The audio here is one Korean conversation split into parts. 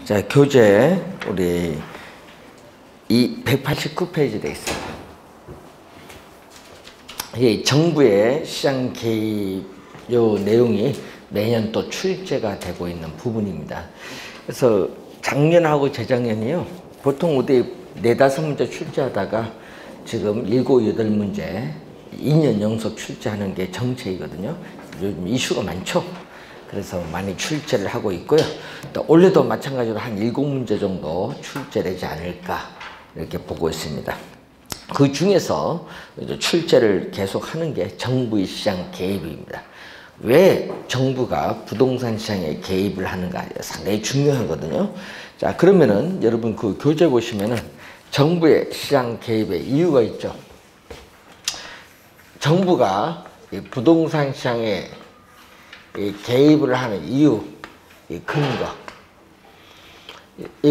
자, 교재 우리 이 189페이지 되어 있습니다. 이 정부의 시장 개입 요 내용이 매년 또 출제가 되고 있는 부분입니다. 그래서 작년하고 재작년이요. 보통 우리 4-5문제 출제하다가 지금 7, 8문제 2년 연속 출제하는 게 정책이거든요. 요즘 이슈가 많죠. 그래서 많이 출제를 하고 있고요. 또 올해도 마찬가지로 한 7문제 정도 출제되지 않을까 이렇게 보고 있습니다. 그 중에서 출제를 계속하는 게 정부의 시장 개입입니다. 왜 정부가 부동산 시장에 개입을 하는가 상당히 중요하거든요. 자, 그러면은 여러분 그 교재 보시면은 정부의 시장 개입의 이유가 있죠. 정부가 부동산 시장에 개입을 하는 이유, 이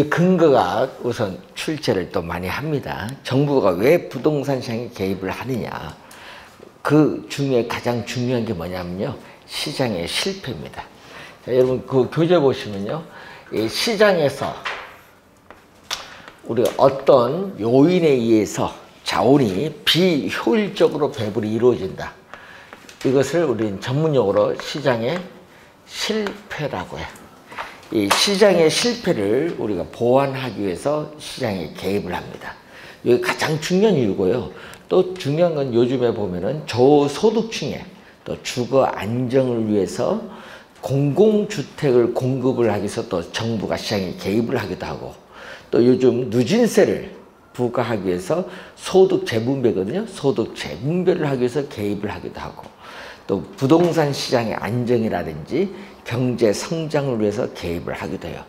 근거가 우선 출제를 또 많이 합니다. 정부가 왜 부동산 시장에 개입을 하느냐. 그 중에 가장 중요한 게 뭐냐면요. 시장의 실패입니다. 자, 여러분 그 교재 보시면요. 이 시장에서 우리가 어떤 요인에 의해서 자원이 비효율적으로 배분이 이루어진다. 이것을 우리는 전문용어로 시장의 실패라고 해요. 이 시장의 실패를 우리가 보완하기 위해서 시장에 개입을 합니다. 이게 가장 중요한 이유고요. 또 중요한 건 요즘에 보면은 저소득층에 또 주거 안정을 위해서 공공주택을 공급을 하기 위해서 또 정부가 시장에 개입을 하기도 하고 또 요즘 누진세를 부과하기 위해서 소득 재분배거든요. 소득 재분배를 하기 위해서 개입을 하기도 하고 또 부동산 시장의 안정이라든지 경제 성장을 위해서 개입을 하기도 해요.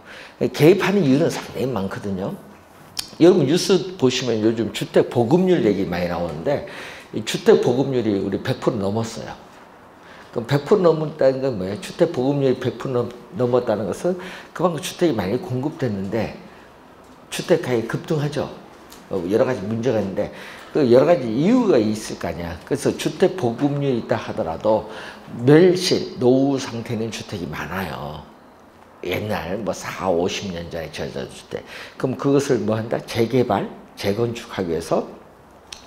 개입하는 이유는 상당히 많거든요. 여러분 뉴스 보시면 요즘 주택 보급률 얘기 많이 나오는데 이 주택 보급률이 우리 100% 넘었어요. 그럼 100% 넘었다는 건 뭐예요? 주택 보급률이 100% 넘었다는 것은 그만큼 주택이 많이 공급됐는데 주택 가격이 급등하죠. 여러 가지 문제가 있는데 그 여러 가지 이유가 있을 거 아니야. 그래서 주택 보급률이 있다 하더라도 멸실, 노후 상태는 주택이 많아요. 옛날 뭐 40, 50년 전에 지어진 주택. 그럼 그것을 뭐 한다? 재개발, 재건축하기 위해서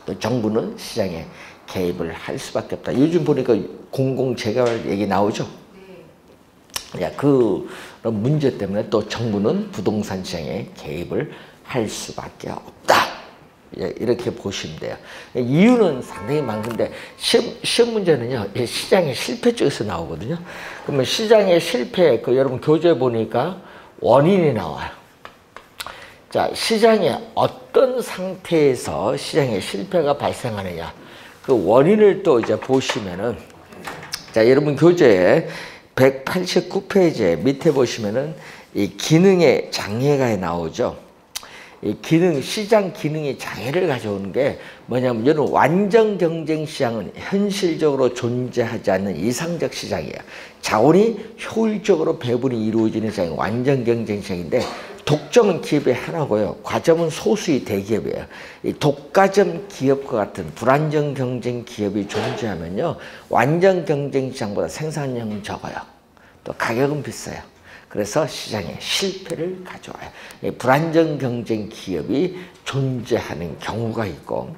또 정부는 시장에 개입을 할 수밖에 없다. 요즘 보니까 공공재개발 얘기 나오죠. 야, 그런 문제 때문에 또 정부는 부동산 시장에 개입을 할 수밖에 없다. 이렇게 보시면 돼요. 이유는 상당히 많은데 시험 문제는요. 시장의 실패 쪽에서 나오거든요. 그러면 시장의 실패, 여러분 교재 보니까 원인이 나와요. 자, 시장의 어떤 상태에서 시장의 실패가 발생하느냐. 그 원인을 또 이제 보시면은 자, 여러분 교재에 189페이지에 밑에 보시면은 이 기능의 장애가 나오죠. 이 기능, 시장 기능의 장애를 가져오는 게 뭐냐면, 여러분, 완전 경쟁 시장은 현실적으로 존재하지 않는 이상적 시장이에요. 자원이 효율적으로 배분이 이루어지는 시장이 완전 경쟁 시장인데, 독점은 기업의 하나고요. 과점은 소수의 대기업이에요. 이 독과점 기업과 같은 불안정 경쟁 기업이 존재하면요. 완전 경쟁 시장보다 생산량은 적어요. 또 가격은 비싸요. 그래서 시장에 실패를 가져와요. 불안정 경쟁 기업이 존재하는 경우가 있고,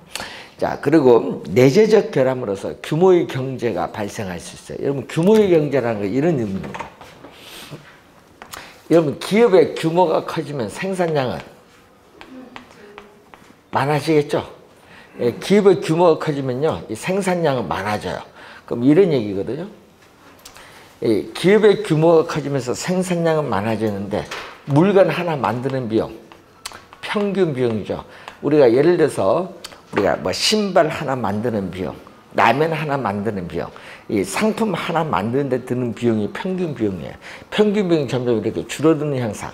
자, 그리고 내재적 결함으로써 규모의 경제가 발생할 수 있어요. 여러분, 규모의 경제라는 건 이런 의미입니다. 여러분, 기업의 규모가 커지면 생산량은 많아지겠죠? 기업의 규모가 커지면요, 이 생산량은 많아져요. 그럼 이런 얘기거든요. 기업의 규모가 커지면서 생산량은 많아지는데 물건 하나 만드는 비용, 평균 비용이죠. 우리가 예를 들어서 우리가 뭐 신발 하나 만드는 비용, 라면 하나 만드는 비용, 이 상품 하나 만드는 데 드는 비용이 평균 비용이에요. 평균 비용이 점점 이렇게 줄어드는 현상.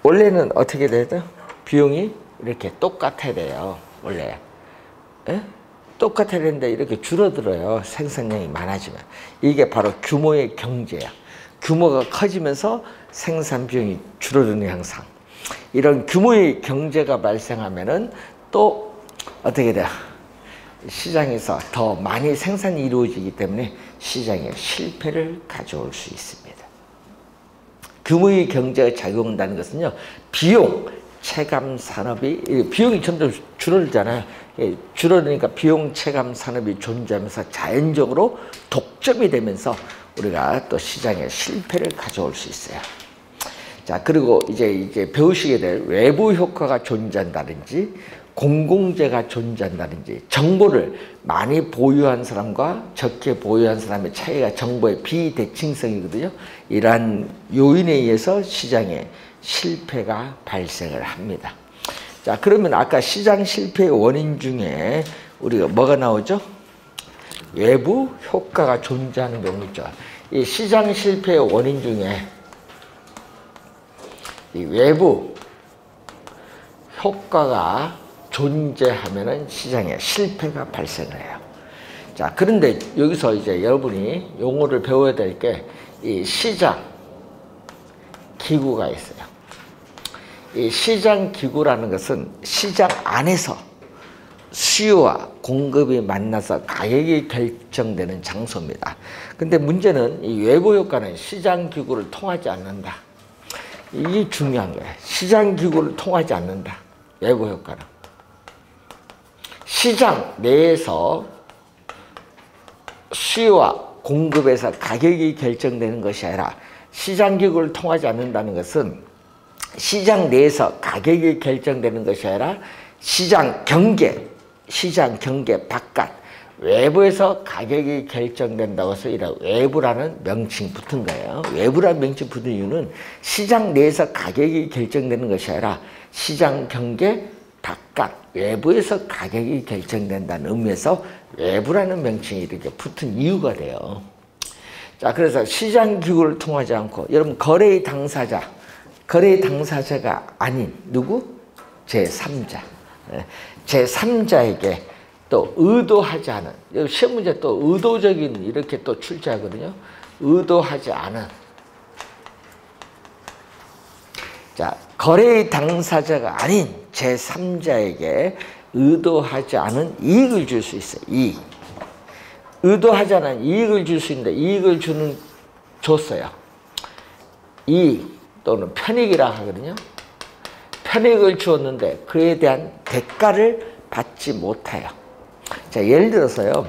원래는 어떻게 돼요? 비용이 이렇게 똑같아야 돼요. 원래. 예? 똑같아야 되는데 이렇게 줄어들어요. 생산량이 많아지면. 이게 바로 규모의 경제야. 규모가 커지면서 생산 비용이 줄어드는 현상. 이런 규모의 경제가 발생하면은 또 어떻게 돼요? 시장에서 더 많이 생산이 이루어지기 때문에 시장에 실패를 가져올 수 있습니다. 규모의 경제가 작용한다는 것은요, 비용 체감 산업이, 비용이 점점 줄어들잖아요. 줄어드니까 비용 체감 산업이 존재하면서 자연적으로 독점이 되면서 우리가 또 시장에 실패를 가져올 수 있어요. 자, 그리고 이제 배우시게 될 외부 효과가 존재한다든지 공공재가 존재한다든지 정보를 많이 보유한 사람과 적게 보유한 사람의 차이가 정보의 비대칭성이거든요. 이러한 요인에 의해서 시장에 실패가 발생을 합니다. 자, 그러면 아까 시장 실패의 원인 중에 우리가 뭐가 나오죠? 외부 효과가 존재하는 경우 있죠. 이 시장 실패의 원인 중에 이 외부 효과가 존재하면은 시장에 실패가 발생을 해요. 자, 그런데 여기서 이제 여러분이 용어를 배워야 될 게 이 시장 기구가 있어요. 이 시장 기구라는 것은 시장 안에서 수요와 공급이 만나서 가격이 결정되는 장소입니다. 근데 문제는 이 외부 효과는 시장 기구를 통하지 않는다. 이게 중요한 거예요. 시장 기구를 통하지 않는다. 외부 효과는. 시장 내에서 수요와 공급에서 가격이 결정되는 것이 아니라 시장 기구를 통하지 않는다는 것은 시장 내에서 가격이 결정되는 것이 아니라 시장 경계 바깥 외부에서 가격이 결정된다고 해서 이런 외부라는 명칭이 붙은 거예요. 외부라는 명칭이 붙은 이유는 시장 내에서 가격이 결정되는 것이 아니라 시장 경계 바깥 외부에서 가격이 결정된다는 의미에서 외부라는 명칭이 이렇게 붙은 이유가 돼요. 자, 그래서 시장 기구를 통하지 않고 여러분 거래의 당사자가 아닌 누구? 제3자. 제3자에게 또 의도하지 않은, 시험 문제 또 의도적인 이렇게 또 출제하거든요. 의도하지 않은. 자, 거래의 당사자가 아닌 제3자에게 의도하지 않은 이익을 줄 수 있어요. 이익. 의도하지 않은 이익을 줄 수 있는데 이익을 줬어요. 이익 또는 편익이라 하거든요. 편익을 주었는데 그에 대한 대가를 받지 못해요. 자, 예를 들어서요.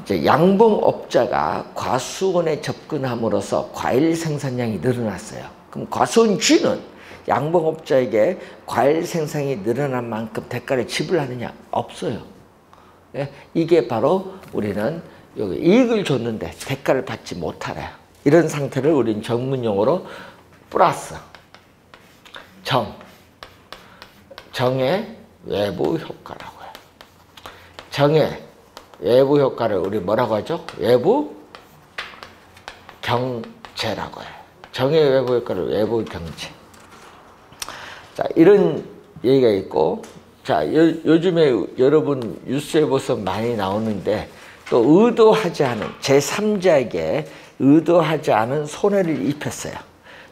이제 양봉업자가 과수원에 접근함으로써 과일 생산량이 늘어났어요. 그럼 과수원 주인은 양봉업자에게 과일 생산이 늘어난 만큼 대가를 지불하느냐? 없어요. 예? 이게 바로 우리는 여기 이익을 줬는데 대가를 받지 못하래요. 이런 상태를 우리는 전문용어로 플러스 정의 외부 효과라고 해요. 정의 외부 효과를 우리 뭐라고 하죠? 외부 경제라고 해요. 정의 외부 효과를 외부 경제. 자, 이런 얘기가 있고, 자, 요즘에 여러분 뉴스에 보서 많이 나오는데 또 의도하지 않은 제3자에게 의도하지 않은 손해를 입혔어요.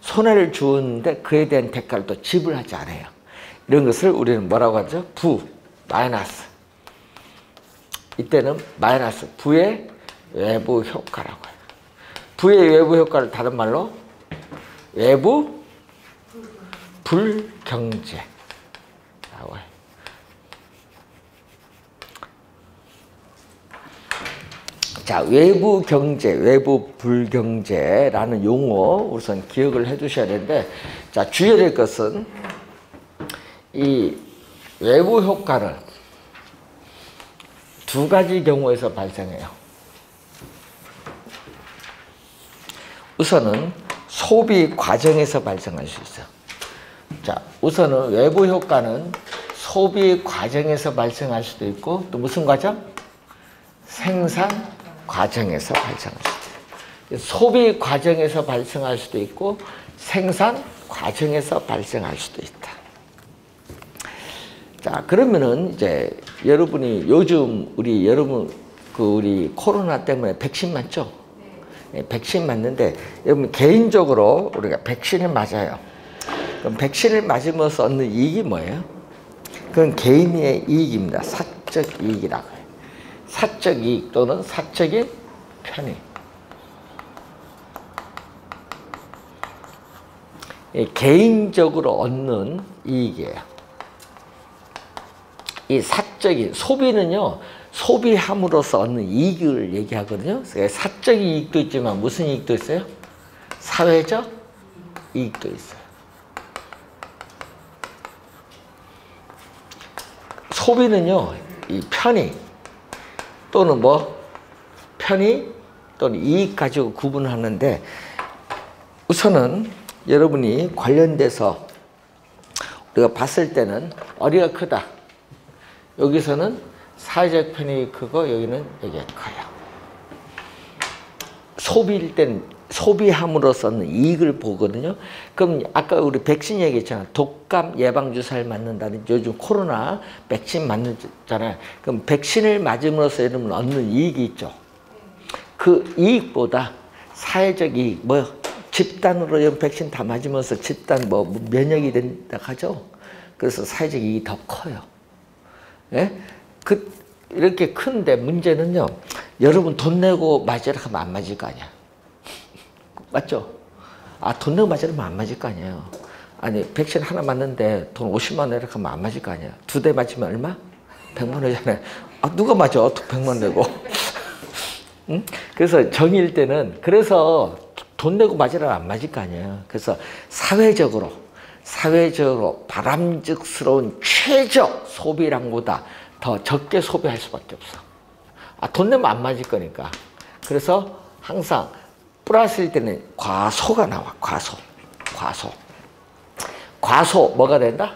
손해를 주었는데 그에 대한 대가를 또 지불하지 않아요. 이런 것을 우리는 뭐라고 하죠? 마이너스. 이때는 마이너스, 부의 외부 효과라고 해요. 부의 외부 효과를 다른 말로 외부 불경제라고 해요. 자, 외부 경제, 외부 불경제라는 용어 우선 기억을 해 두셔야 되는데, 자, 주의해야 될 것은 이 외부 효과를 두 가지 경우에서 발생해요. 우선은 소비 과정에서 발생할 수 있어요. 자, 우선은 외부 효과는 소비 과정에서 발생할 수도 있고, 또 무슨 과정? 생산 과정에서 발생할 수도 있어요. 소비 과정에서 발생할 수도 있고 생산 과정에서 발생할 수도 있다. 자, 그러면은 이제 여러분이 요즘 우리 코로나 때문에 백신 맞죠? 네, 백신 맞는데 여러분 개인적으로 우리가 백신을 맞아요. 그럼 백신을 맞으면서 얻는 이익이 뭐예요? 그건 개인의 이익입니다. 사적 이익이라고 해요. 사적 이익 또는 사적인 편익. 개인적으로 얻는 이익이에요. 이 사적인 소비는요, 소비함으로써 얻는 이익을 얘기하거든요. 사적 이익도 있지만 무슨 이익도 있어요? 사회적 이익도 있어요. 소비는요, 이 편의 또는 편의 또는 이익 가지고 구분하는데, 우선은 여러분이 관련돼서 우리가 봤을 때는 어리가 크다. 여기서는 사회적 편익이 크고 여기는 여기가 커요. 소비일 땐 소비함으로써는 이익을 보거든요. 그럼 아까 우리 백신 얘기했잖아. 독감 예방주사를 맞는다는, 요즘 코로나 백신 맞는잖아요. 그럼 백신을 맞음으로써 여러분 얻는 이익이 있죠. 그 이익보다 사회적 이익, 집단으로 백신 다 맞으면서 집단 면역이 된다 하죠. 그래서 사회적 이익이 더 커요. 예? 이렇게 큰데 문제는요, 여러분 돈 내고 맞으라 하면 안 맞을 거 아니야. 맞죠? 돈 내고 맞으라면 안 맞을 거 아니에요. 아니, 백신 하나 맞는데 돈 50만 원 내라 하면 안 맞을 거 아니야. 2대 맞으면 얼마? 100만 원이잖아요. 누가 맞아? 100만 원 내고. 응? 그래서 정의일 때는, 그래서 돈 내고 맞으라 안 맞을 거 아니에요. 그래서 사회적으로 바람직스러운 최적 소비량보다 더 적게 소비할 수밖에 없어. 돈 내면 안 맞을 거니까. 그래서 항상 플러스일 때는 과소가 나와. 과소 뭐가 된다?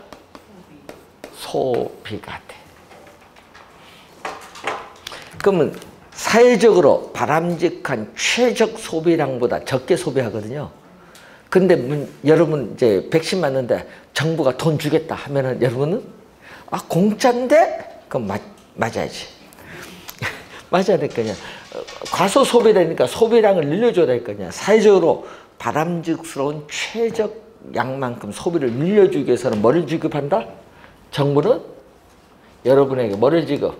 소비가 돼. 그러면 사회적으로 바람직한 최적 소비량보다 적게 소비하거든요. 근데 여러분 이제 백신 맞는데 정부가 돈 주겠다 하면은 여러분은 공짜인데? 그럼 맞아야지. 맞아야 될 거냐. 과소 소비되니까 소비량을 늘려줘야 될 거냐. 사회적으로 바람직스러운 최적 양만큼 소비를 늘려주기 위해서는 뭐를 지급한다? 정부는 여러분에게 뭐를 지급?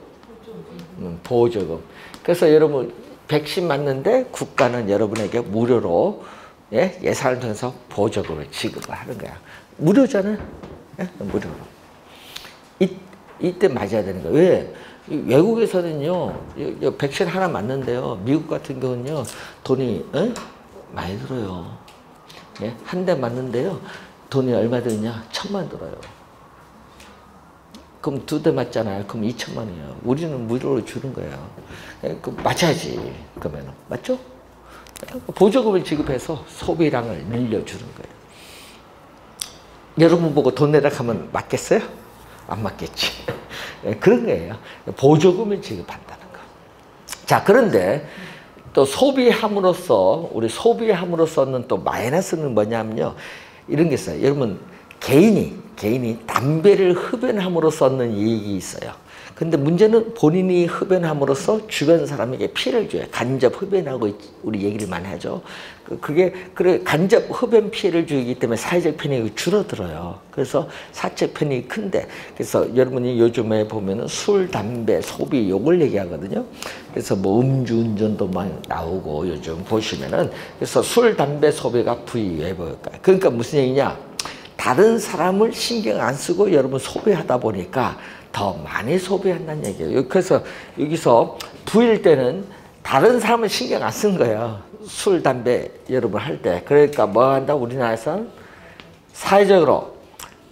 보조금. 그래서 여러분 백신 맞는데 국가는 여러분에게 무료로 예산을 통해서 보조금을 지급을 하는 거야. 무료잖아요. 무료로. 이때 맞아야 되는 거예요. 왜? 외국에서는요, 백신 하나 맞는데요, 미국 같은 경우는요, 돈이 많이 들어요. 한 대 맞는데요, 돈이 얼마 드냐? 1,000만 들어요. 그럼 2대 맞잖아요. 그럼 2,000만이에요. 우리는 무료로 주는 거예요. 맞아야지. 그러면 맞죠? 보조금을 지급해서 소비량을 늘려주는 거예요. 여러분 보고 돈 내라 하면 맞겠어요? 안 맞겠지. 그런 거예요. 보조금을 지급한다는 거. 자, 그런데 또 우리 소비함으로써는 또 마이너스는 뭐냐면요, 이런 게 있어요. 여러분, 개인이 담배를 흡연함으로써 얻는 이익이 있어요. 근데 문제는 본인이 흡연함으로써 주변 사람에게 피해를 줘요. 간접 흡연하고 우리 얘기를 많이 하죠. 그게 간접 흡연 피해를 주기 때문에 사회적 편익이 줄어들어요. 그래서 사적 편익이 큰데, 그래서 여러분이 요즘에 보면은 술, 담배 소비 요걸 얘기하거든요. 그래서 음주운전도 많이 나오고 요즘 보시면은, 그래서 술, 담배 소비가 부유해 보일까요? 그러니까 무슨 얘기냐? 다른 사람을 신경 안 쓰고 여러분 소비하다 보니까 더 많이 소비한다는 얘기예요. 그래서 여기서 부일 때는 다른 사람을 신경 안 쓴 거예요. 술, 담배 여러분 할 때. 그러니까 뭐 한다? 우리나라에서는 사회적으로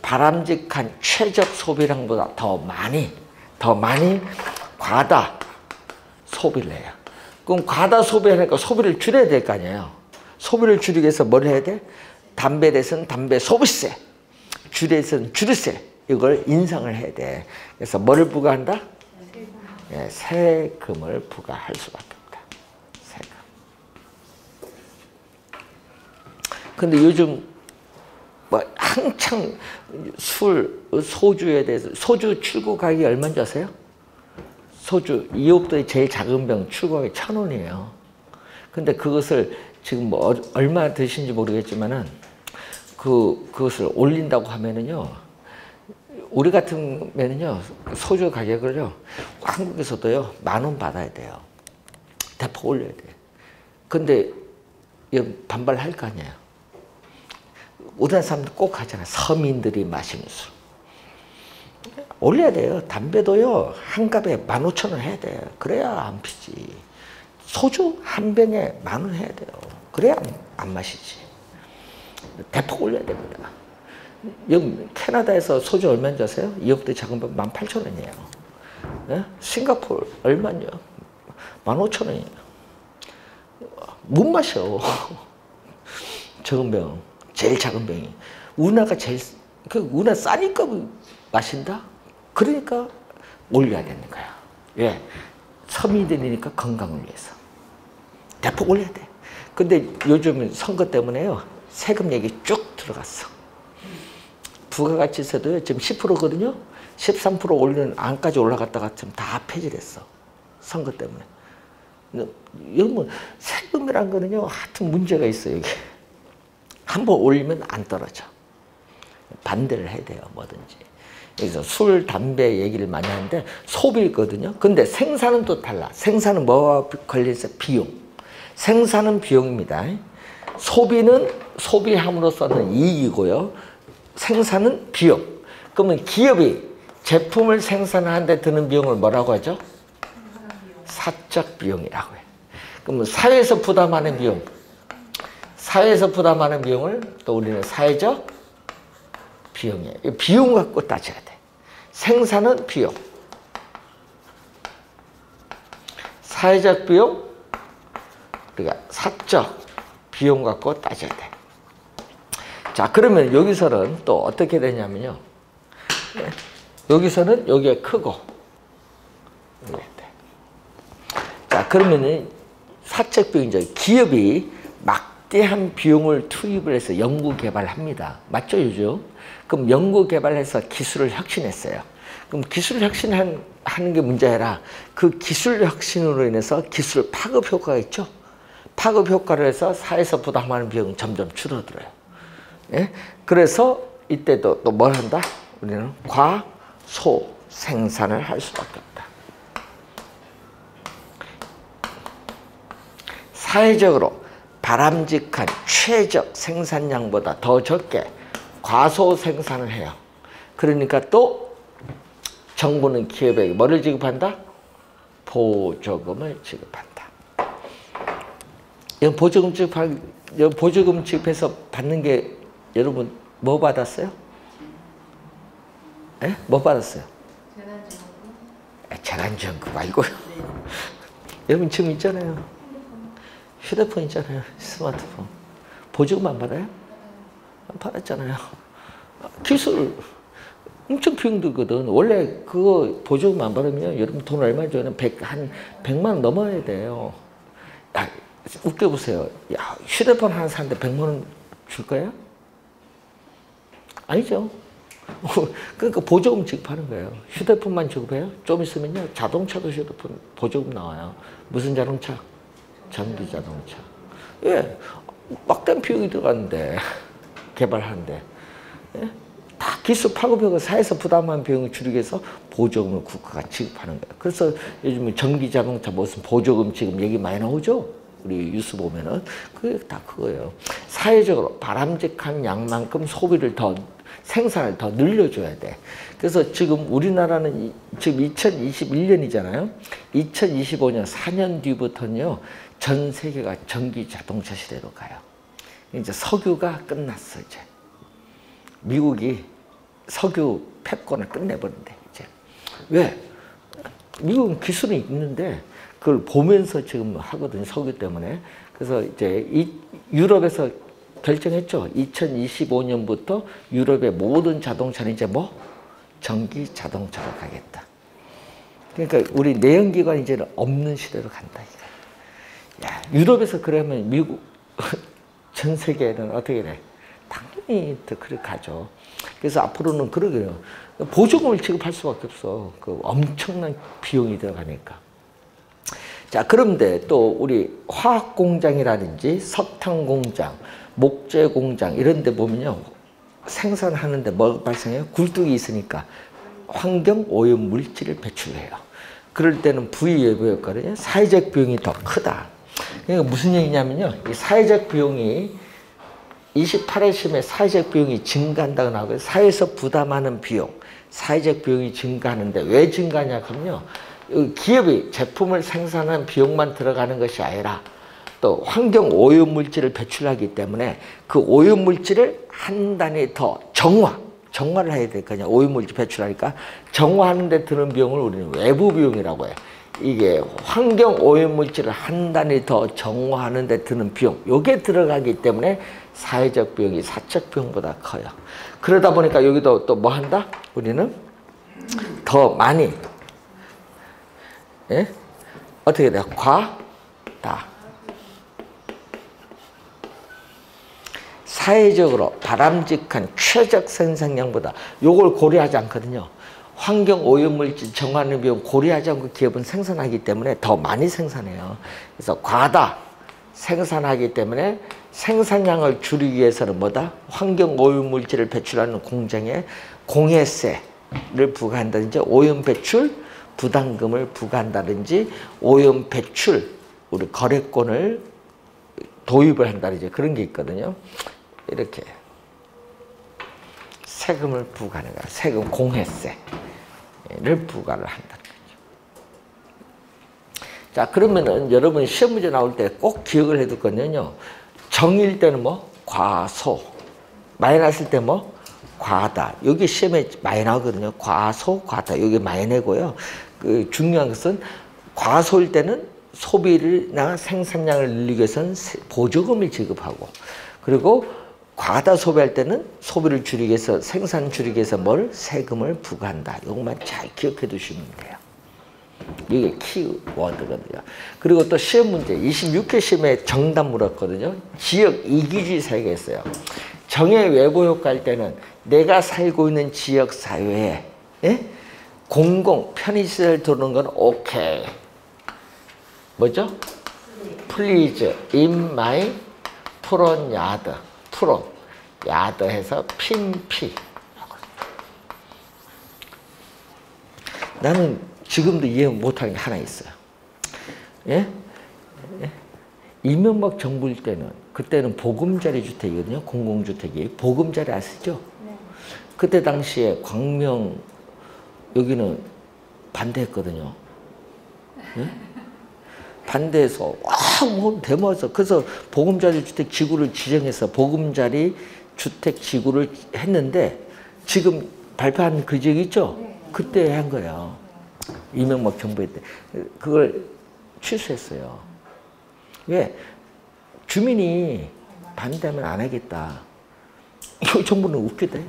바람직한 최적 소비량보다 더 많이 과다 소비를 해요. 그럼 과다 소비하니까 소비를 줄여야 될 거 아니에요. 소비를 줄이기 위해서 뭘 해야 돼? 담배에 대해서는 담배 소비세, 주류에 대해서는 주류세, 이걸 인상을 해야 돼. 그래서 뭐를 부과한다? 세금을 부과할 수밖에 없다. 세금. 근데 요즘 한창 소주에 대해서, 소주 출고 가격이 얼마인지 아세요? 소주 2옥도의 제일 작은 병 출고 가격이 1,000원이에요. 근데 그것을 지금 얼마 드신지 모르겠지만은 그것을 올린다고 하면은요, 우리 같으면은요, 소주 가격을요, 한국에서도요, 10,000원 받아야 돼요. 대폭 올려야 돼. 근데 반발할 거 아니에요. 우리나라 사람들 꼭 하잖아요. 서민들이 마시는 술. 올려야 돼요. 담배도요, 한 갑에 15,000원 해야 돼요. 그래야 안 피지. 소주 한 병에 10,000원 해야 돼요. 그래야 안 마시지. 대폭 올려야 됩니다. 여기 캐나다에서 소주 얼마인지 아세요? 이것보다 작은 병 18,000원이에요. 네? 싱가포르 얼마냐? 15,000원이에요. 못 마셔. 적은 병, 제일 작은 병이. 우리나라가 제일, 우리나라 싸니까 마신다? 그러니까 올려야 되는 거야. 왜? 서민들이니까 건강을 위해서. 대폭 올려야 돼. 근데 요즘 선거 때문에요, 세금 얘기 쭉 들어갔어. 부가가치세도요, 지금 10%거든요? 13% 올리는 안까지 올라갔다가 지금 다 폐지됐어. 선거 때문에. 여러분, 세금이란 거는요, 하여튼 문제가 있어요, 이게. 한번 올리면 안 떨어져. 반대를 해야 돼요, 뭐든지. 그래서 술, 담배 얘기를 많이 하는데 소비거든요. 근데 생산은 또 달라. 생산은 뭐와 관련해서 비용. 생산은 비용입니다. 소비는 소비함으로써는 이익이고요. 생산은 비용. 그러면 기업이 제품을 생산하는데 드는 비용을 뭐라고 하죠? 사적 비용이라고 해요. 그러면 사회에서 부담하는 비용. 사회에서 부담하는 비용을 또 우리는 사회적 비용이에요. 비용 갖고 따져야 돼. 생산은 비용. 사회적 비용, 우리가 사적 비용 갖고 따져야 돼. 자, 그러면 여기서는 또 어떻게 되냐면요. 여기서는 여기가 크고. 자, 그러면은 사적 비용이죠. 기업이 막대한 비용을 투입을 해서 연구 개발합니다. 맞죠, 요즘? 그럼 연구 개발해서 기술을 혁신했어요. 그럼 기술 혁신하는 게 문제 아니라 그 기술 혁신으로 인해서 기술 파급 효과가 있죠. 파급 효과를 해서 사회에서 부담하는 비용은 점점 줄어들어요. 예? 그래서 이때도 또 뭘 한다? 우리는 과소 생산을 할 수밖에 없다. 사회적으로 바람직한 최적 생산량보다 더 적게 과소 생산을 해요. 그러니까 또 정부는 기업에게 뭐를 지급한다? 보조금을 지급한다. 이건 보조금 지급해서 받는 게 여러분 뭐 받았어요? 예? 뭐 받았어요? 재난지원금 말고요. 네. 여러분 지금 있잖아요. 휴대폰 있잖아요. 스마트폰. 보조금 안 받아요? 안 받았잖아요. 기술 엄청 비용 들거든. 원래 그거 보조금 안 받으면 여러분 돈 얼마 줘요? 한 100만 원 넘어야 돼요. 야, 웃겨보세요. 야, 휴대폰 하나 사는데 100만 원 줄 거야? 아니죠. 그러니까 보조금 지급하는 거예요. 휴대폰만 지급해요? 좀 있으면요, 자동차도 휴대폰 보조금 나와요. 무슨 자동차? 전기 자동차. 예, 막대한 비용이 들어가는데, 개발하는데. 예? 다 기술 파급력을 사회에서 부담한 비용을 줄이기 위해서 보조금을 국가가 지급하는 거예요. 그래서 요즘 전기 자동차 무슨 보조금 지금 얘기 많이 나오죠? 우리 뉴스 보면은. 그게 다 그거예요. 사회적으로 바람직한 양만큼 소비를 생산을 더 늘려줘야 돼. 그래서 지금 우리나라는 지금 2021년이잖아요. 2025년 4년 뒤부터는요, 전 세계가 전기 자동차 시대로 가요. 이제 석유가 끝났어, 이제. 미국이 석유 패권을 끝내버린대, 이제. 왜? 미국은 기술이 있는데 그걸 보면서 지금 하거든요, 석유 때문에. 그래서 이제 유럽에서 결정했죠. 2025년부터 유럽의 모든 자동차는 이제 뭐? 전기 자동차로 가겠다. 그러니까 우리 내연기관 이제는 없는 시대로 간다, 이거. 야, 유럽에서 그러면 미국, 전 세계는 어떻게 돼? 당연히 더 그렇게 가죠. 그래서 앞으로는 그러게요. 보조금을 지급할 수밖에 없어. 그 엄청난 비용이 들어가니까. 자, 그런데 또 우리 화학 공장이라든지 석탄 공장, 목재 공장 이런 데 보면요, 생산하는데 뭐 발생해요? 굴뚝이 있으니까 환경 오염 물질을 배출해요. 그럴 때는 부의외부 효과를 사회적 비용이 더 크다. 그러니까 무슨 얘기냐면요, 이 사회적 비용이 28회 시험에 사회적 비용이 증가한다고 나오고요. 사회에서 부담하는 비용, 사회적 비용이 증가하는데 왜 증가하냐 하면요. 기업이 제품을 생산하는 비용만 들어가는 것이 아니라 또 환경 오염물질을 배출하기 때문에 그 오염물질을 한 단위 더 정화를 해야 될 거 아니야. 오염물질 배출하니까 정화하는 데 드는 비용을 우리는 외부 비용이라고 해요. 이게 환경 오염물질을 한 단위 더 정화하는 데 드는 비용, 요게 들어가기 때문에 사회적 비용이 사적 비용보다 커요. 그러다 보니까 여기도 또 뭐 한다? 우리는 더 많이, 예? 어떻게 돼요? 과다. 사회적으로 바람직한 최적 생산량보다 요걸 고려하지 않거든요. 환경 오염물질 정화하는 비용 고려하지 않고 기업은 생산하기 때문에 더 많이 생산해요. 그래서 과다 생산하기 때문에 생산량을 줄이기 위해서는 뭐다? 환경 오염물질을 배출하는 공장에 공해세를 부과한다든지 오염 배출 부담금을 부과한다든지 오염 배출 우리 거래권을 도입을 한다든지 그런 게 있거든요. 이렇게 세금을 부과하는 거야. 세금 공해세를 부과를 한다는 거죠. 자, 그러면은 여러분 시험 문제 나올 때 꼭 기억을 해둘 거는요. 정일 때는 뭐 과소, 많이 났을 때 뭐 과다. 여기 시험에 많이 나오거든요. 과소, 과다. 여기 많이 내고요. 그 중요한 것은 과소일 때는 소비나 생산량을 늘리기 위해서는 보조금을 지급하고, 그리고 과다 소비할 때는 소비를 줄이기 위해서 생산 줄이기 위해서 뭘? 세금을 부과한다. 이것만 잘 기억해 두시면 돼요. 이게 키워드거든요. 그리고 또 시험 문제 26회 시험에 정답 물었거든요. 지역 이기주의 사회가 있어요. 정의 외부 효과일 때는 내가 살고 있는 지역 사회에 공공 편의시설 들어오는 건 오케이. 뭐죠? Please in my front yard. 프론 야드 해서 핀피. 나는 지금도 이해 못하는 게 하나 있어요. 예? 이명박 정부일 때는 그때는 보금자리 주택이거든요. 공공주택이 보금자리 아시죠? 네. 그때 당시에 광명 여기는 반대했거든요. 예? 반대해서 뭐 데모해서 그래서 보금자리 주택 지구를 지정해서 보금자리 주택 지구를 했는데 지금 발표한 그 지역 있죠? 그때 한 거예요. 이명박 정부 때 그걸 취소했어요. 왜? 주민이 반대하면 안 하겠다. 이 정부는 웃기대.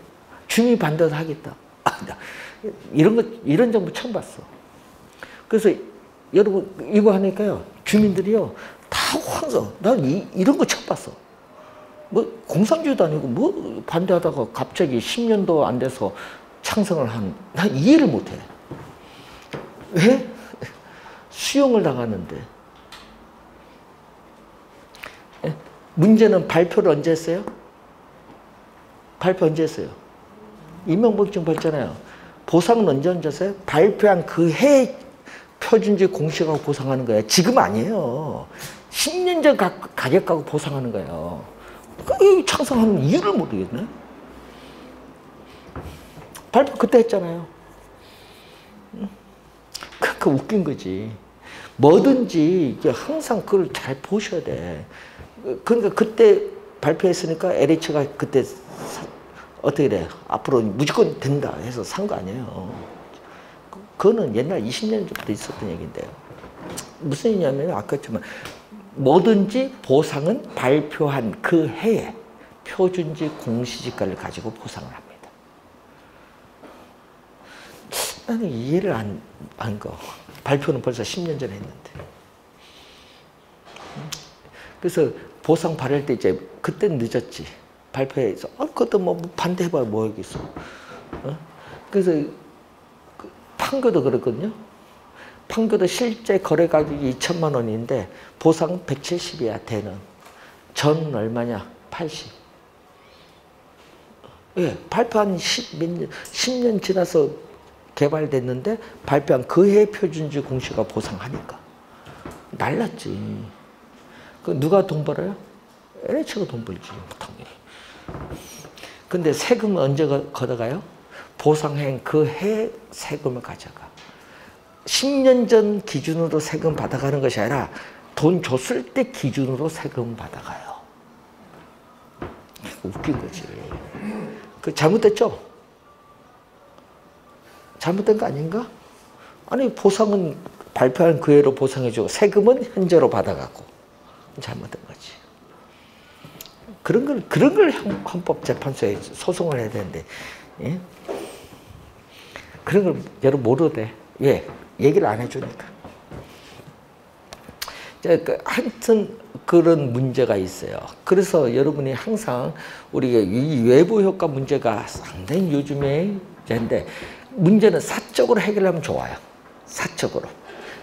주민이 반대해서 하겠다. 이런 정부 처음 봤어. 그래서 여러분 이거 하니까요 주민들이요 다 황서. 난 이런 거 처음 봤어. 뭐 공산주의도 아니고 뭐 반대하다가 갑자기 10년도 안 돼서 창성을 한. 난 이해를 못해. 왜? 수용을 당하는데. 문제는 발표를 언제 했어요? 발표 언제 했어요? 이명박 정부 했잖아요. 보상은 언제 했어요? 발표한 그 해 표준지 공시하고 보상하는 거예요. 지금 아니에요. 10년 전 가격 가고 보상하는 거예요. 창성하는 이유를 모르겠네. 발표 그때 했잖아요. 그 웃긴 거지. 뭐든지 항상 그걸 잘 보셔야 돼. 그러니까 그때 발표했으니까 LH가 그때 어떻게 돼? 앞으로 무조건 된다 해서 산 거 아니에요. 그거는 옛날 20년 전부터 있었던 얘기인데요. 무슨 얘기냐면 아까 했지만 뭐든지 보상은 발표한 그 해에 표준지 공시지가를 가지고 보상을 합니다. 나는 이해를 안 거. 발표는 벌써 10년 전에 했는데. 그래서 보상 발효할 때 이제 그때는 늦었지. 발표해서 그것도 뭐 반대해봐야 뭐하겠어. 그래서 판교도 그렇거든요. 판교도 실제 거래 가격이 2천만 원인데 보상 170이야 대는. 전 얼마냐? 80. 예, 발표한 10년 지나서 개발됐는데 발표한 그 해 표준지 공시가 보상하니까. 날랐지. 그 누가 돈 벌어요? LH가 돈 벌지 당연히. 근데 세금은 언제 걷어가요? 보상행 그 해 세금을 가져가. 10년 전 기준으로 세금 받아가는 것이 아니라 돈 줬을 때 기준으로 세금 받아가요. 웃긴 거지. 그 잘못됐죠? 잘못된 거 아닌가? 아니 보상은 발표한 그 해로 보상해주고 세금은 현재로 받아가고 잘못된 거지. 그런 걸 헌법재판소에 소송을 해야 되는데, 예? 그런 걸 여러분 모르대. 왜? 얘기를 안 해주니까. 하여튼 그런 문제가 있어요. 그래서 여러분이 항상 우리가 이 외부 효과 문제가 상당히 요즘에 문제인데, 문제는 사적으로 해결하면 좋아요. 사적으로.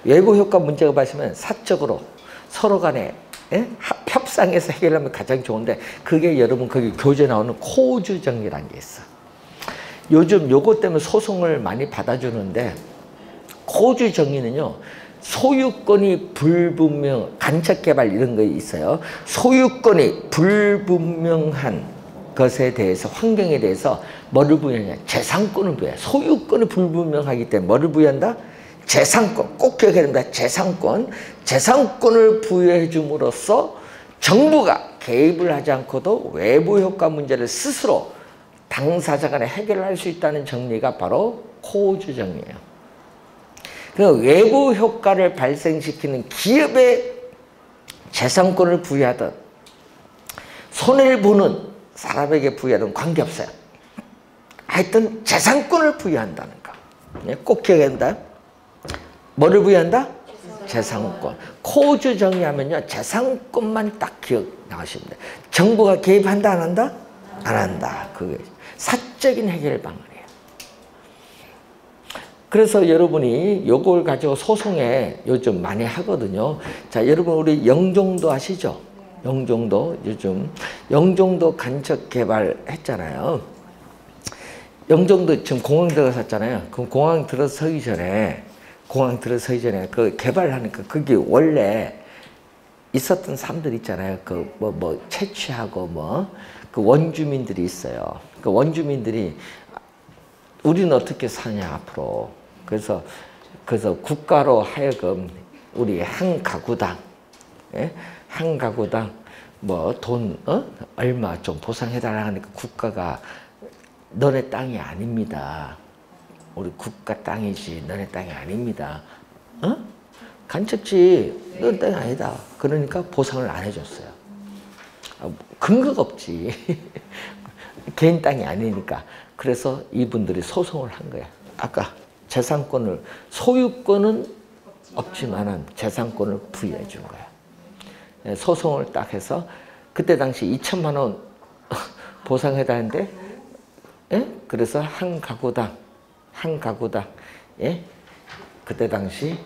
외부 효과 문제가 발생하면 사적으로 서로 간에, 예? 협상해서 해결하면 가장 좋은데, 그게 여러분 거기 교재 나오는 코주 정리라는 게 있어. 요즘 요것 때문에 소송을 많이 받아주는데, 코주 정리는요, 소유권이 불분명, 간척개발 이런 거 있어요. 소유권이 불분명한 것에 대해서, 환경에 대해서 뭐를 부여하냐? 재산권을 부여해. 소유권이 불분명하기 때문에 뭐를 부여한다? 재산권. 꼭 기억해야 됩니다. 재산권. 재산권을 부여해 줌으로써 정부가 개입을 하지 않고도 외부 효과 문제를 스스로 당사자 간에 해결할 수 있다는 정리가 바로 코주 정리예요. 그 외부 효과를 발생시키는 기업에 재산권을 부여하든 손해를 보는 사람에게 부여하든 관계없어요. 하여튼 재산권을 부여한다는 거. 꼭 기억해야 된다. 뭐를 부여한다? 재산권. 코주 정의하면요, 재산권만 딱 기억 나가시면 돼요. 정부가 개입한다, 안 한다? 안 한다. 그게 사적인 해결 방안이에요. 그래서 여러분이 요걸 가지고 소송에 요즘 많이 하거든요. 자, 여러분 우리 영종도 아시죠? 영종도 요즘 영종도 간척 개발했잖아요. 영종도 지금 공항 들어섰잖아요. 그럼 공항 들어서기 전에 그 개발하니까 그게 원래 있었던 사람들 있잖아요. 그 채취하고 그 원주민들이 있어요. 그 원주민들이 우리는 어떻게 사냐 앞으로. 그래서 국가로 하여금 우리 한 가구당, 예? 한 가구당 돈 얼마 좀 보상해달라 하니까 국가가 너네 땅이 아닙니다. 우리 국가 땅이지 너네 땅이 아닙니다. 간척지 너네 땅이 아니다. 그러니까 보상을 안 해줬어요. 근거가 없지. 개인 땅이 아니니까. 그래서 이분들이 소송을 한 거야. 아까 재산권을, 소유권은 없지만은 재산권을 부여해 준 거야. 소송을 딱 해서 그때 당시 2천만 원 보상해달라는데, 예? 그래서 한 가구당, 예? 그때 당시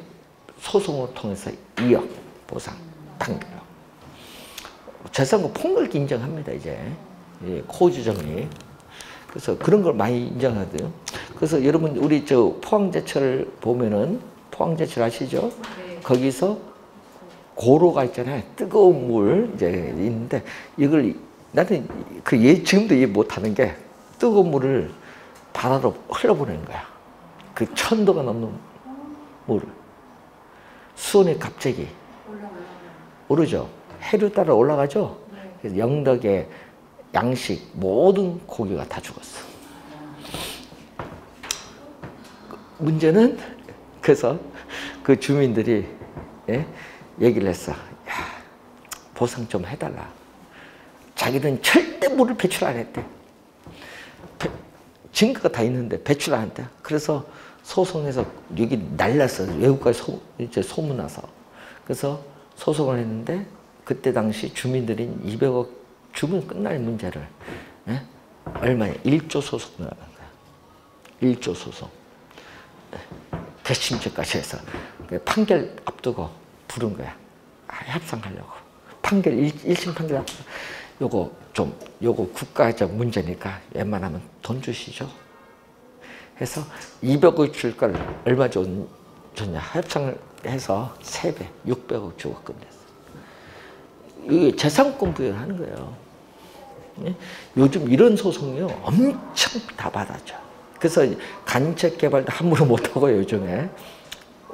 소송을 통해서 2억 보상 판결. 재산권 폭넓게 인정합니다, 이제. 예, 코주 정리. 그래서 그런 걸 많이 인정하거든요. 그래서 여러분 우리 저 포항제철 보면은, 포항제철 아시죠? 네. 거기서 고로가 있잖아요. 뜨거운 물 이제 있는데, 이걸 나는 지금도 이해 못하는 게, 뜨거운 물을 바다로 흘러보내는 거야. 그 1000도가 넘는 물을 수온이 갑자기 오르죠. 해류 따라 올라가죠. 그래서 영덕에 양식 모든 고기가 다 죽었어. 문제는 그래서 그 주민들이, 예? 얘기를 했어. 야, 보상 좀 해달라. 자기들은 절대 물을 배출 안 했대. 증거가 다 있는데 배출 안 했대. 그래서 소송해서 여기 날랐어. 외국까지 이제 소문나서. 그래서 소송을 했는데, 그때 당시 주민들이 200억 주면 끝날 문제를, 예? 얼마냐? 1조 소송 나간 거야. 1조 소송. 대심죄까지 해서 판결 앞두고 부른 거야. 협상하려고. 판결 1심 판결 앞두고 요거 국가적 문제니까 웬만하면 돈 주시죠. 해서 200억 줄 걸 얼마 줬냐? 협상을 해서 3배, 600억 주고 끝냈어. 이게 재산권 부여하는 거예요. 예? 요즘 이런 소송이요 엄청 다 받아줘. 그래서 간접 개발도 함부로 못하고 요즘에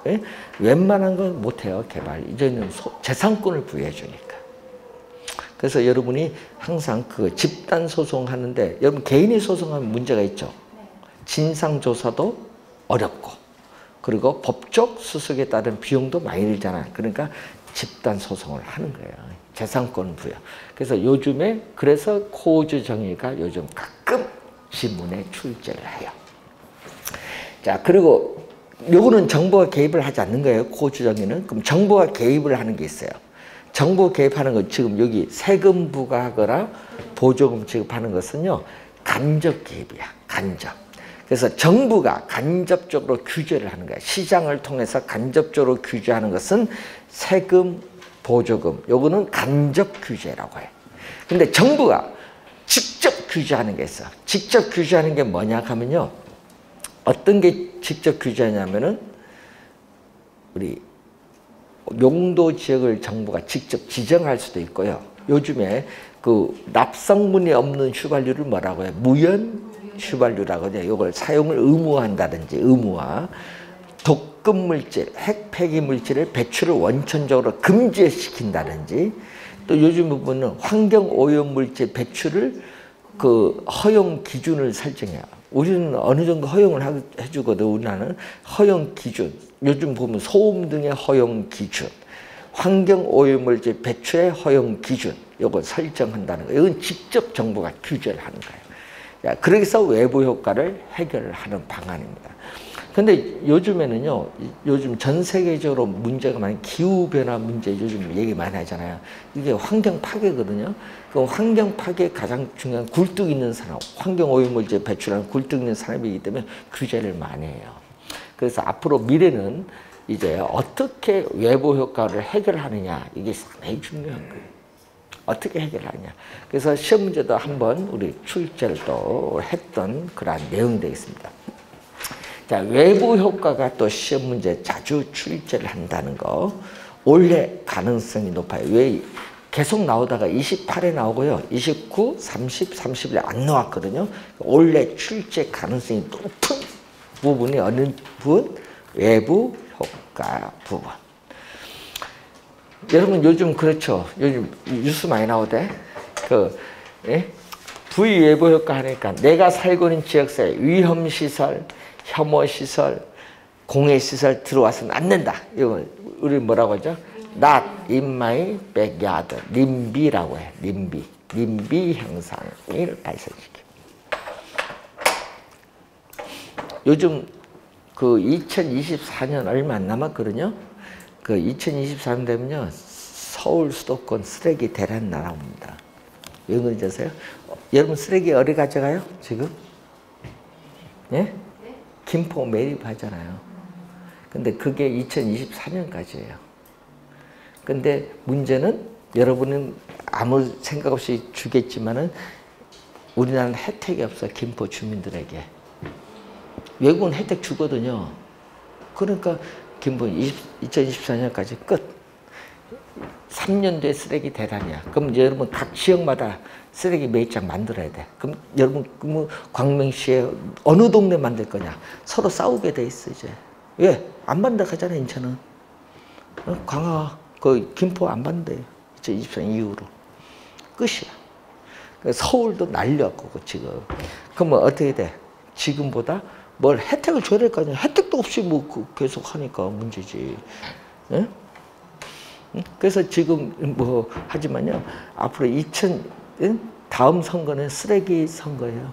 예? 웬만한 건 못해요 개발. 이제는 재산권을 부여해 주니까. 그래서 여러분이 항상 그 집단 소송하는데 여러분 개인이 소송하면 문제가 있죠. 진상조사도 어렵고 그리고 법적 수석에 따른 비용도 많이 들잖아요. 그러니까 집단 소송을 하는 거예요. 재산권 부여. 그래서 요즘에 그래서 코즈 정의가 요즘 가끔 신문에 출제를 해요. 자, 그리고 요거는 정부가 개입을 하지 않는 거예요. 코즈 정의는. 그럼 정부가 개입을 하는 게 있어요. 정부 개입하는 건 지금 여기 세금 부과하거나 보조금 지급하는 것은요. 간접 개입이야. 간접. 그래서 정부가 간접적으로 규제를 하는 거야. 시장을 통해서 간접적으로 규제하는 것은 세금, 보조금. 요거는 간접 규제라고 해. 근데 정부가 직접 규제하는 게 있어. 직접 규제하는 게 뭐냐 하면요. 어떤 게 직접 규제하냐면은 우리 용도 지역을 정부가 직접 지정할 수도 있고요. 요즘에 그 납성분이 없는 휘발유를 뭐라고 해요? 무연 휘발유라고 해요. 이걸 사용을 의무화한다든지 의무화. 독금 물질, 핵 폐기 물질의 배출을 원천적으로 금지시킨다든지 또 요즘 부분은 환경 오염 물질 배출을 그 허용 기준을 설정해요. 우리는 어느 정도 허용을 해주거든. 우리나라는 허용 기준. 요즘 보면 소음 등의 허용 기준, 환경 오염물질 배출의 허용 기준, 이걸 설정한다는 거예요. 이건 직접 정부가 규제를 하는 거예요. 그래서 외부 효과를 해결하는 방안입니다. 근데 요즘에는요, 요즘 전 세계적으로 문제가 많은 기후변화 문제 요즘 얘기 많이 하잖아요. 이게 환경 파괴거든요. 그 환경 파괴 가장 중요한 굴뚝 있는 산업, 환경 오염물질 배출하는 굴뚝 있는 산업이기 때문에 규제를 많이 해요. 그래서 앞으로 미래는 이제 어떻게 외부 효과를 해결하느냐, 이게 상당히 중요한 거예요. 어떻게 해결하느냐. 그래서 시험 문제도 한번 우리 출제를 또 했던 그러한 내용이 되겠습니다. 자, 외부 효과가 또 시험 문제 자주 출제를 한다는 거. 올해 가능성이 높아요. 왜? 계속 나오다가 28에 나오고요. 29, 30, 30에 안 나왔거든요. 올해 출제 가능성이 높은 부분이 어느 부분? 외부 효과 부분. 여러분 요즘 그렇죠. 요즘 뉴스 많이 나오대. 예? 부의 외부 효과 하니까 내가 살고 있는 지역사회 위험시설, 혐오시설, 공해시설 들어와서는 안 된다. 이거 우리 뭐라고 하죠? Not in my backyard. 님비라고 해. 님비. 님비 현상을 발생시켜. 요즘 그 2024년 얼마 안 남았거든요. 그 2024년 되면요. 서울 수도권 쓰레기 대란 나옵니다. 왜 그런지 아세요? 여러분 쓰레기 어디 가져가요? 지금? 예? 김포 매립하잖아요. 근데 그게 2024년까지예요. 근데 문제는 여러분은 아무 생각 없이 주겠지만은 우리나라는 혜택이 없어. 김포 주민들에게. 외국은 혜택 주거든요. 그러니까 김포 2024년까지 끝. 3년 뒤에 쓰레기 대란이야. 그럼 여러분 각 지역마다 쓰레기 매입장 만들어야 돼. 그럼 여러분 뭐 광명시에 어느 동네 만들 거냐? 서로 싸우게 돼 있어 이제. 왜? 안 만든다 하잖아 인천은. 광화, 그 김포 안 만든대. 2024년 이후로. 끝이야. 서울도 난리였고 지금. 그러면 어떻게 돼? 지금보다 뭘 혜택을 줘야 될 거 아니야. 혜택도 없이 뭐 계속 하니까 문제지. 예? 그래서 지금 뭐 하지만요. 앞으로 다음 선거는 쓰레기 선거예요.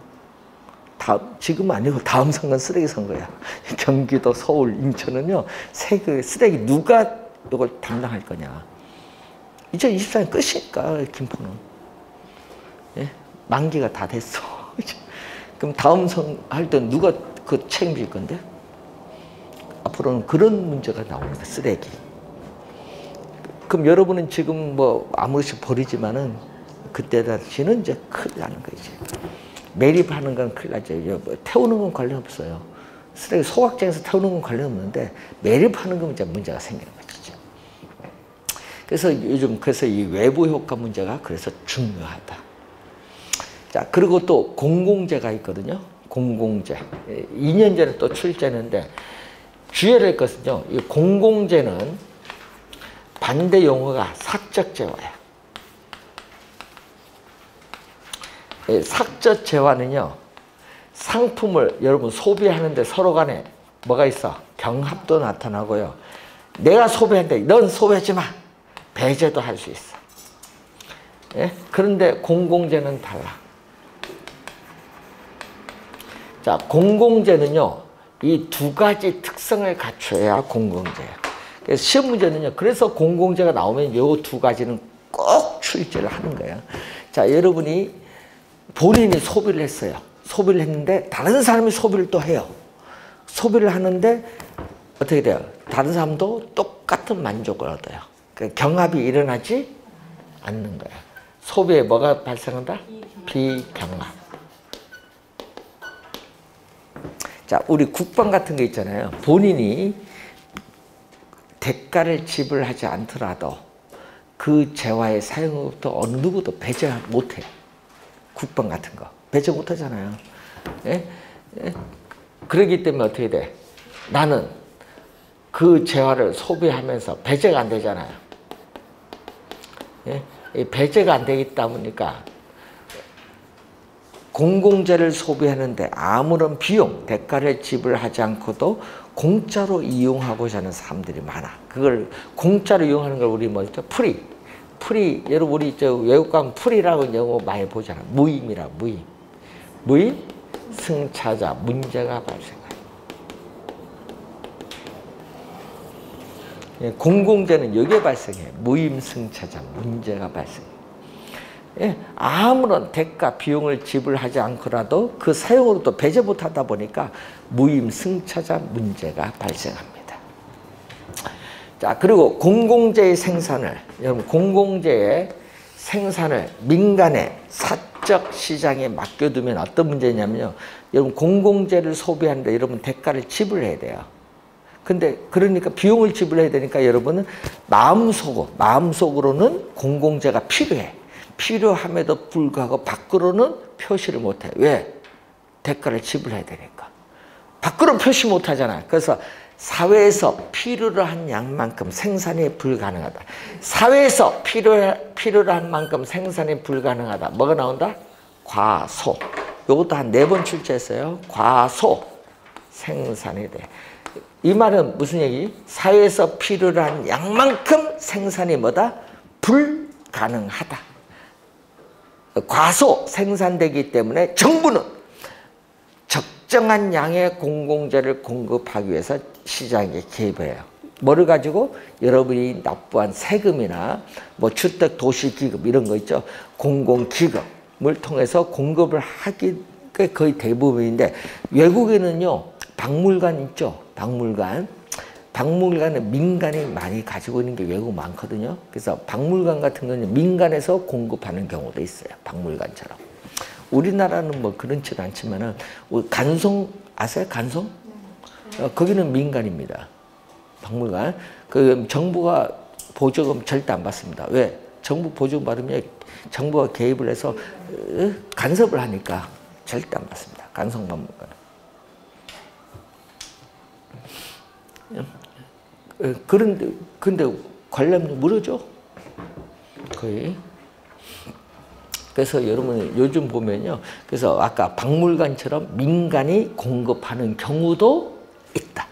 지금 아니고 다음 선거는 쓰레기 선거야. 경기도, 서울, 인천은요. 쓰레기 누가 이걸 담당할 거냐. 2024년 끝이니까 김포는. 예? 만기가 다 됐어. 그럼 다음 할 때 누가 그 책임질 건데? 앞으로는 그런 문제가 나옵니다. 쓰레기. 그럼 여러분은 지금 뭐 아무렇지 버리지만은 그때 다시는 이제 큰일 나는 거지. 매립하는 건 큰일 나죠. 뭐 태우는 건 관련 없어요. 쓰레기 소각장에서 태우는 건 관련 없는데 매립하는 건 이제 문제가 생기는 거죠. 그래서 요즘 이 외부 효과 문제가 그래서 중요하다. 자, 그리고 또 공공재가 있거든요. 공공재. 2년 전에 또 출제했는데 주의할 할 것은요. 이 공공재는 반대 용어가 사적재화예요. 사적재화는요. 상품을 여러분 소비하는데 서로 간에 뭐가 있어? 경합도 나타나고요. 내가 소비하는데 넌 소비하지 마. 배제도 할 수 있어. 예? 그런데 공공재는 달라. 자, 공공재는요. 이 두 가지 특성을 갖춰야 공공재예요. 그래서 시험 문제는요. 그래서 공공재가 나오면 이 두 가지는 꼭 출제를 하는 거예요. 자, 여러분이 본인이 소비를 했어요. 소비를 했는데 다른 사람이 소비를 또 해요. 소비를 하는데 어떻게 돼요? 다른 사람도 똑같은 만족을 얻어요. 그러니까 경합이 일어나지 않는 거예요. 소비에 뭐가 발생한다? 비경합. 자, 우리 국방 같은 게 있잖아요. 본인이 대가를 지불하지 않더라도 그 재화의 사용부터 어느 누구도 배제 못해요. 국방 같은 거. 배제 못하잖아요. 예? 예? 그러기 때문에 어떻게 돼? 나는 그 재화를 소비하면서 배제가 안 되잖아요. 예? 배제가 안 되기 때문이니까 공공재를 소비하는데 아무런 비용, 대가를 지불하지 않고도 공짜로 이용하고자 하는 사람들이 많아. 그걸 공짜로 이용하는 걸 우리 뭐죠? 프리. 프리. 여러분 우리 저 외국 가면 프리라고 영어 많이 보잖아. 무임이라 무임. 무임 승차자 문제가 발생해요. 공공재는 여기에 발생해. 무임 승차자 문제가 발생해. 예, 아무런 대가 비용을 지불하지 않고라도 그 사용으로도 배제 못하다 보니까 무임 승차자 문제가 발생합니다. 자, 그리고 공공재의 생산을 여러분 공공재의 생산을 민간의 사적 시장에 맡겨두면 어떤 문제냐면요. 여러분 공공재를 소비하는데 여러분 대가를 지불해야 돼요. 근데 그러니까 비용을 지불해야 되니까 여러분은 마음속으로는 공공재가 필요해. 필요함에도 불구하고 밖으로는 표시를 못해. 왜? 대가를 지불해야 되니까. 밖으로 표시 못하잖아. 그래서 사회에서 필요로 한 양만큼 생산이 불가능하다. 사회에서 필요로 한 만큼 생산이 불가능하다. 뭐가 나온다? 과소. 이것도 한 4번 출제했어요. 과소 생산이 돼. 이 말은 무슨 얘기? 사회에서 필요로 한 양만큼 생산이 뭐다? 불가능하다. 과소 생산되기 때문에 정부는 적정한 양의 공공재를 공급하기 위해서 시장에 개입해요. 뭐를 가지고? 여러분이 납부한 세금이나 뭐 주택 도시기금 이런 거 있죠. 공공기금을 통해서 공급을 하기가 거의 대부분인데 외국에는요. 박물관 있죠. 박물관은 민간이 많이 가지고 있는 게 외국 많거든요. 그래서 박물관 같은 거는 민간에서 공급하는 경우도 있어요. 박물관처럼. 우리나라는 뭐 그렇지는 않지만은 간송 아세요? 간송? 거기는 민간입니다. 박물관. 그 정부가 보조금 절대 안 받습니다. 왜? 정부 보조금 받으면 정부가 개입을 해서 간섭을 하니까 절대 안 받습니다. 간송 박물관. 근데 관람료 무료죠? 거의. 그래서 여러분 요즘 보면요. 그래서 아까 박물관처럼 민간이 공급하는 경우도 있다.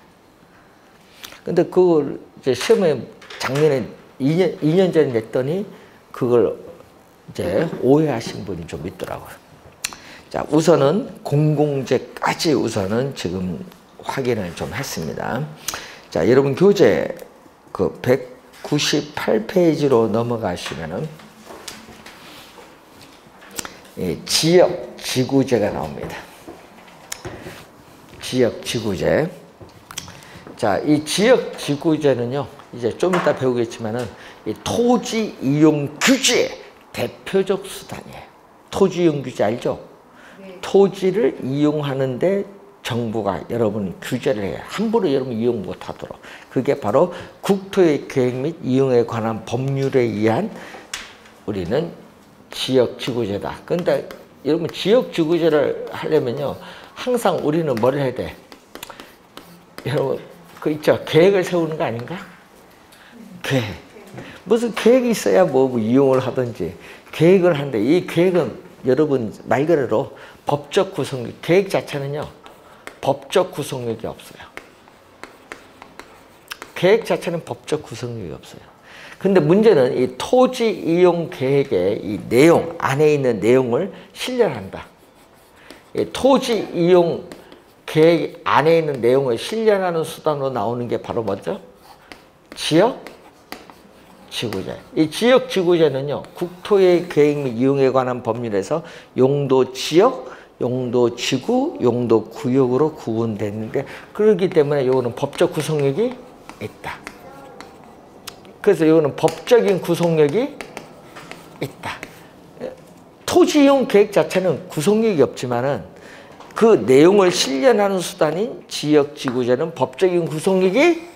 근데 그걸 이제 시험에 작년에 2년 전에 냈더니 그걸 이제 오해하신 분이 좀 있더라고요. 자, 우선은 공공재까지 우선은 지금 확인을 좀 했습니다. 자, 여러분 교재 그 198페이지로 넘어가시면은 지역 지구재가 나옵니다. 지역 지구재. 자, 이 지역 지구재는요, 이제 좀 이따 배우겠지만은 이 토지 이용 규제의 대표적 수단이에요. 토지 이용 규제 알죠? 네. 토지를 이용하는데 정부가 여러분 규제를 해요. 함부로 여러분 이용 못하도록. 그게 바로 국토의 계획 및 이용에 관한 법률에 의한 우리는 지역지구제다. 그런데 여러분 지역지구제를 하려면요 항상 우리는 뭘 해야 돼? 여러분 그 있죠 계획을 세우는 거 아닌가? 계획. 무슨 계획이 있어야 뭐 이용을 하든지 계획을 하는데 이 계획은 여러분 말 그대로 법적 구속력, 계획 자체는요 법적 구속력이 없어요. 계획 자체는 법적 구속력이 없어요. 근데 문제는 이 토지 이용 계획의 이 내용, 안에 있는 내용을 실현한다. 이 토지 이용 계획 안에 있는 내용을 실현하는 수단으로 나오는 게 바로 뭐죠? 지역 지구제. 이 지역 지구제는요, 국토의 계획 및 이용에 관한 법률에서 용도 지역, 용도 지구, 용도 구역으로 구분되는데, 그렇기 때문에 이거는 법적 구속력이 있다. 그래서 이거는 법적인 구속력이 있다. 토지 이용 계획 자체는 구속력이 없지만은 그 내용을 실현하는 수단인 지역 지구제는 법적인 구속력이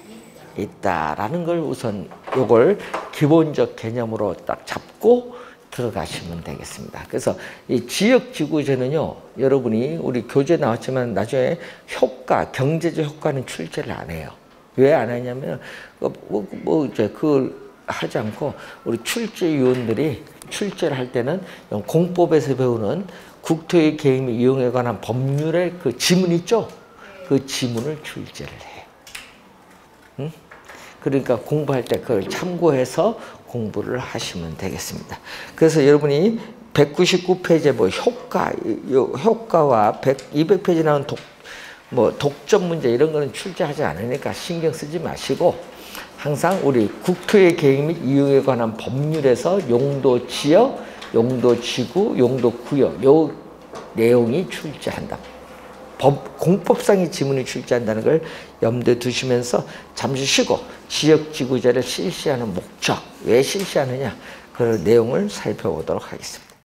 있다라는 걸 우선 요걸 기본적 개념으로 딱 잡고 들어가시면 되겠습니다. 그래서 이 지역지구제는요, 여러분이 우리 교재 나왔지만 나중에 효과, 경제적 효과는 출제를 안 해요. 왜 안 하냐면 이제 그걸 하지 않고 우리 출제위원들이 출제를 할 때는 공법에서 배우는 국토의 계획 및 이용에 관한 법률의 그 지문 있죠? 그 지문을 출제를 해요. 응? 그러니까 공부할 때 그걸 참고해서 공부를 하시면 되겠습니다. 그래서 여러분이 199페이지에 뭐 효과와 200페이지 나온 독점 문제 이런 거는 출제하지 않으니까 신경 쓰지 마시고 항상 우리 국토의 계획 및 이용에 관한 법률에서 용도 지역, 용도 지구, 용도 구역 요 내용이 출제한다. 공법상의 지문이 출제한다는 걸 염두에 두시면서 잠시 쉬고 지역지구제를 실시하는 목적, 왜 실시하느냐 그 내용을 살펴보도록 하겠습니다.